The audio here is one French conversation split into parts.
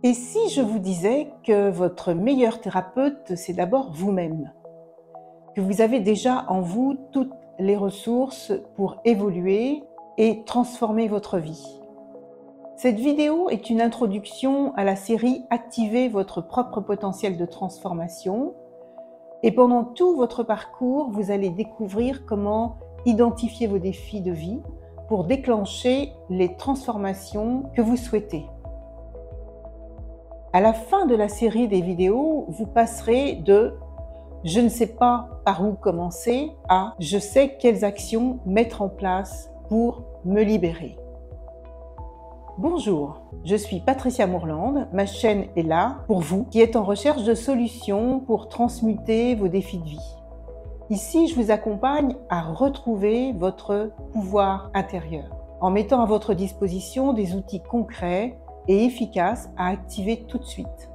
Et si je vous disais que votre meilleur thérapeute, c'est d'abord vous-même, que vous avez déjà en vous toutes les ressources pour évoluer et transformer votre vie. Cette vidéo est une introduction à la série Activez votre propre potentiel de transformation. Et pendant tout votre parcours, vous allez découvrir comment identifier vos défis de vie pour déclencher les transformations que vous souhaitez. À la fin de la série des vidéos, vous passerez de « je ne sais pas par où commencer » à « je sais quelles actions mettre en place pour me libérer ». Bonjour, je suis Patricia Mourlande, ma chaîne est là pour vous qui êtes en recherche de solutions pour transmuter vos défis de vie. Ici, je vous accompagne à retrouver votre pouvoir intérieur en mettant à votre disposition des outils concrets et efficaces à activer tout de suite.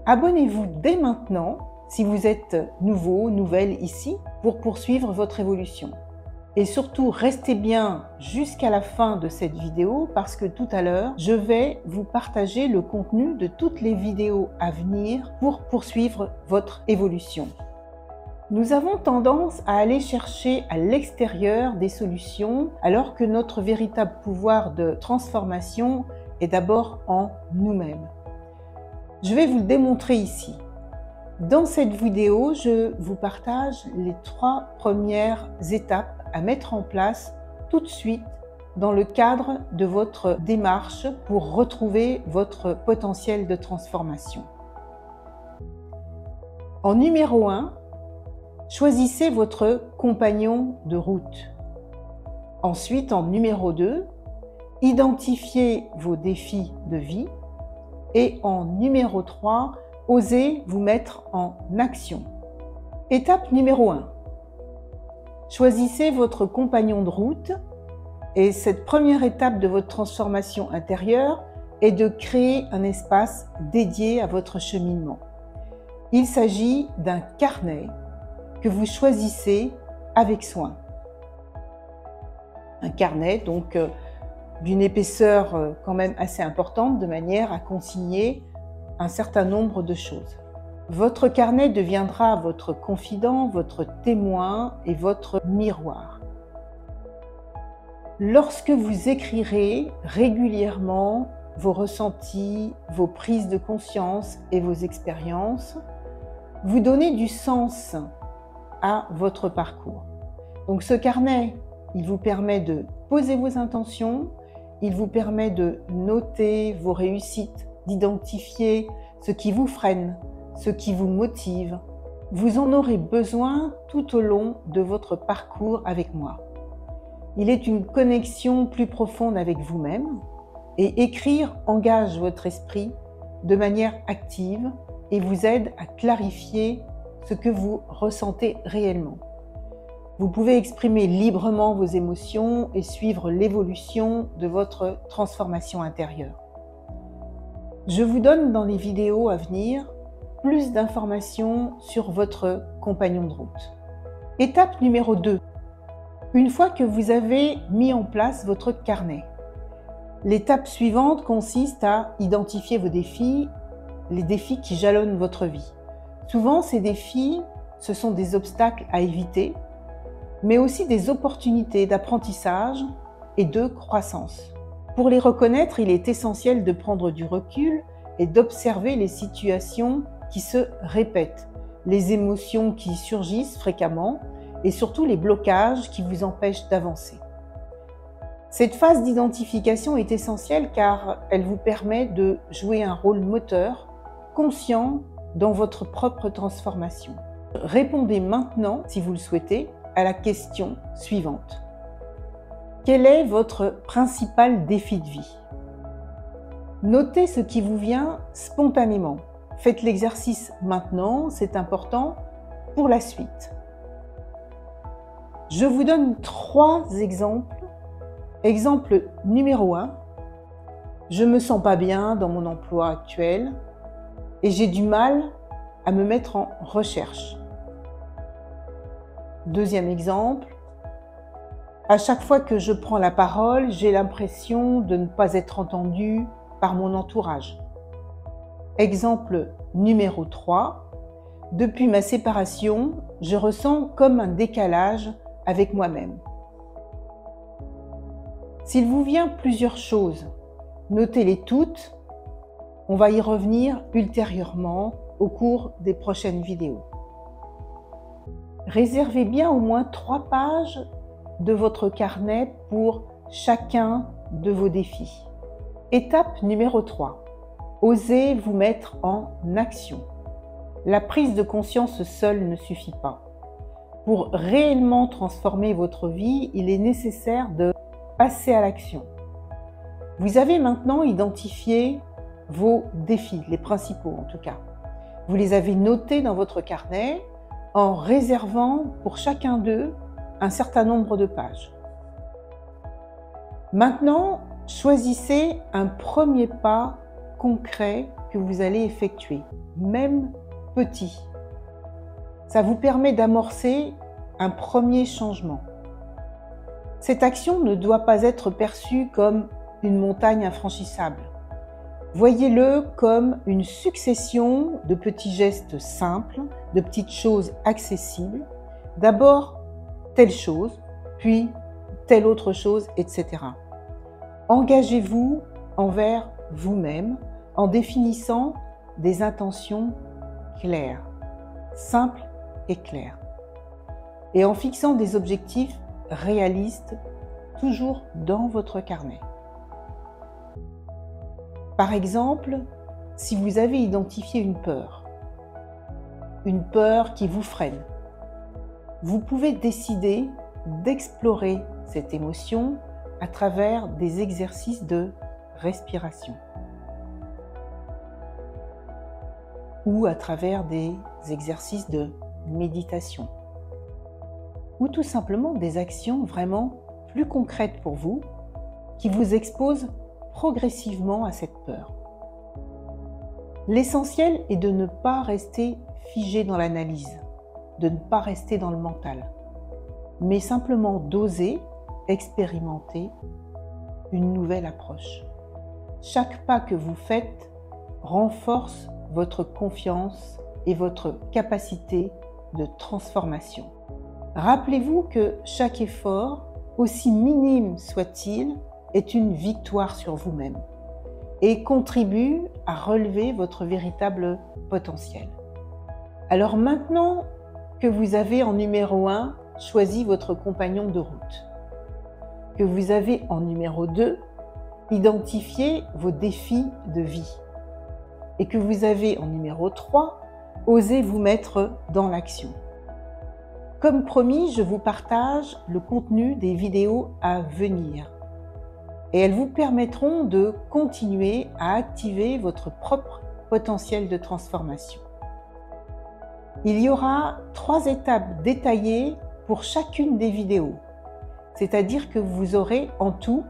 Abonnez-vous dès maintenant si vous êtes nouveau, nouvelle ici pour poursuivre votre évolution. Et surtout, restez bien jusqu'à la fin de cette vidéo parce que tout à l'heure, je vais vous partager le contenu de toutes les vidéos à venir pour poursuivre votre évolution. Nous avons tendance à aller chercher à l'extérieur des solutions alors que notre véritable pouvoir de transformation est d'abord en nous-mêmes. Je vais vous le démontrer ici. Dans cette vidéo, je vous partage les 3 premières étapes à mettre en place tout de suite dans le cadre de votre démarche pour retrouver votre potentiel de transformation. En numéro 1, choisissez votre compagnon de route. Ensuite, en numéro 2, identifiez vos défis de vie. Et en numéro 3, osez vous mettre en action. Étape numéro 1. Choisissez votre compagnon de route et cette première étape de votre transformation intérieure est de créer un espace dédié à votre cheminement. Il s'agit d'un carnet que vous choisissez avec soin. Un carnet donc d'une épaisseur quand même assez importante de manière à consigner un certain nombre de choses. Votre carnet deviendra votre confident, votre témoin et votre miroir. Lorsque vous écrirez régulièrement vos ressentis, vos prises de conscience et vos expériences, vous donnez du sens à votre parcours. Donc ce carnet, il vous permet de poser vos intentions, il vous permet de noter vos réussites, d'identifier ce qui vous freine, ce qui vous motive. Vous en aurez besoin tout au long de votre parcours avec moi. Il est une connexion plus profonde avec vous-même et écrire engage votre esprit de manière active et vous aide à clarifier ce que vous ressentez réellement. Vous pouvez exprimer librement vos émotions et suivre l'évolution de votre transformation intérieure. Je vous donne dans les vidéos à venir plus d'informations sur votre compagnon de route. Étape numéro 2. Une fois que vous avez mis en place votre carnet, l'étape suivante consiste à identifier vos défis, les défis qui jalonnent votre vie. Souvent, ces défis, ce sont des obstacles à éviter, mais aussi des opportunités d'apprentissage et de croissance. Pour les reconnaître, il est essentiel de prendre du recul et d'observer les situations qui se répètent, les émotions qui surgissent fréquemment et surtout les blocages qui vous empêchent d'avancer. Cette phase d'identification est essentielle car elle vous permet de jouer un rôle moteur, conscient dans votre propre transformation. Répondez maintenant, si vous le souhaitez, à la question suivante. Quel est votre principal défi de vie? Notez ce qui vous vient spontanément. Faites l'exercice maintenant, c'est important pour la suite. Je vous donne 3 exemples. Exemple numéro 1. Je ne me sens pas bien dans mon emploi actuel et j'ai du mal à me mettre en recherche. Deuxième exemple. À chaque fois que je prends la parole, j'ai l'impression de ne pas être entendue par mon entourage. Exemple numéro 3. Depuis ma séparation, je ressens comme un décalage avec moi-même. S'il vous vient plusieurs choses, notez-les toutes. On va y revenir ultérieurement au cours des prochaines vidéos. Réservez bien au moins 3 pages de votre carnet pour chacun de vos défis. Étape numéro 3. Osez vous mettre en action. La prise de conscience seule ne suffit pas. Pour réellement transformer votre vie, il est nécessaire de passer à l'action. Vous avez maintenant identifié vos défis, les principaux en tout cas. Vous les avez notés dans votre carnet en réservant pour chacun d'eux un certain nombre de pages. Maintenant, choisissez un premier pas concret que vous allez effectuer, même petit. Ça vous permet d'amorcer un premier changement. Cette action ne doit pas être perçue comme une montagne infranchissable. Voyez-le comme une succession de petits gestes simples, de petites choses accessibles. D'abord, telle chose, puis telle autre chose, etc. Engagez-vous envers vous-même en définissant des intentions claires, simples et claires. Et en fixant des objectifs réalistes, toujours dans votre carnet. Par exemple, si vous avez identifié une peur qui vous freine, vous pouvez décider d'explorer cette émotion à travers des exercices de respiration ou à travers des exercices de méditation ou tout simplement des actions vraiment plus concrètes pour vous qui vous exposent progressivement à cette peur. L'essentiel est de ne pas rester figé dans l'analyse, de ne pas rester dans le mental, mais simplement d'oser expérimenter une nouvelle approche. Chaque pas que vous faites renforce votre confiance et votre capacité de transformation. Rappelez-vous que chaque effort, aussi minime soit-il, est une victoire sur vous-même et contribue à relever votre véritable potentiel. Alors maintenant que vous avez en numéro 1 choisi votre compagnon de route, que vous avez en numéro 2 identifié vos défis de vie et que vous avez en numéro 3 osé vous mettre dans l'action. Comme promis, je vous partage le contenu des vidéos à venir. Et elles vous permettront de continuer à activer votre propre potentiel de transformation. Il y aura 3 étapes détaillées pour chacune des vidéos, c'est-à-dire que vous aurez en tout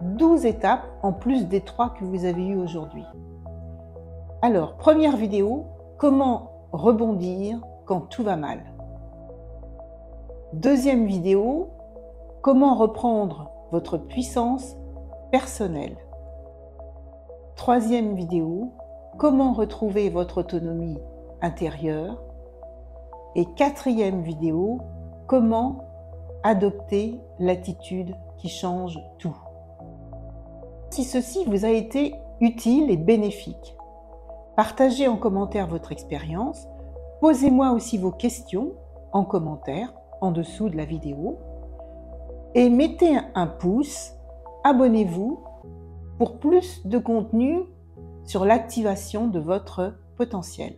12 étapes en plus des 3 que vous avez eues aujourd'hui. Alors, première vidéo, comment rebondir quand tout va mal. Deuxième vidéo, comment reprendre votre puissance personnelle. Troisième vidéo, comment retrouver votre autonomie intérieure. Et quatrième vidéo, comment adopter l'attitude qui change tout. Si ceci vous a été utile et bénéfique, partagez en commentaire votre expérience, posez-moi aussi vos questions en commentaire en dessous de la vidéo et mettez un pouce. Abonnez-vous pour plus de contenu sur l'activation de votre potentiel.